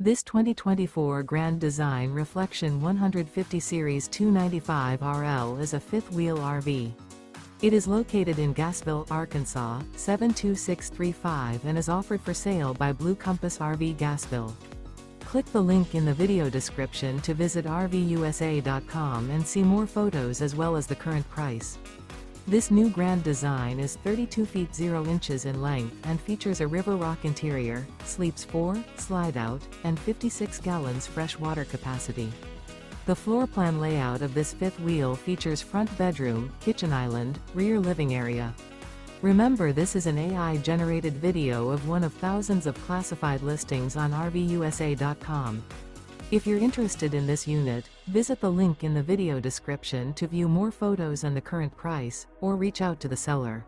This 2024 Grand Design Reflection 150 Series 295RL is a fifth-wheel RV. It is located in Gassville, Arkansas, 72635 and is offered for sale by Blue Compass RV Gassville. Click the link in the video description to visit RVUSA.com and see more photos as well as the current price. This new Grand Design is 32 feet 0 inches in length and features a River Rock interior, sleeps 4, Slideout, and 56 gallons fresh water capacity. The floor plan layout of this fifth wheel features front bedroom, kitchen island, rear living area. Remember, this is an AI-generated video of one of thousands of classified listings on RVUSA.com. If you're interested in this unit, visit the link in the video description to view more photos and the current price, or reach out to the seller.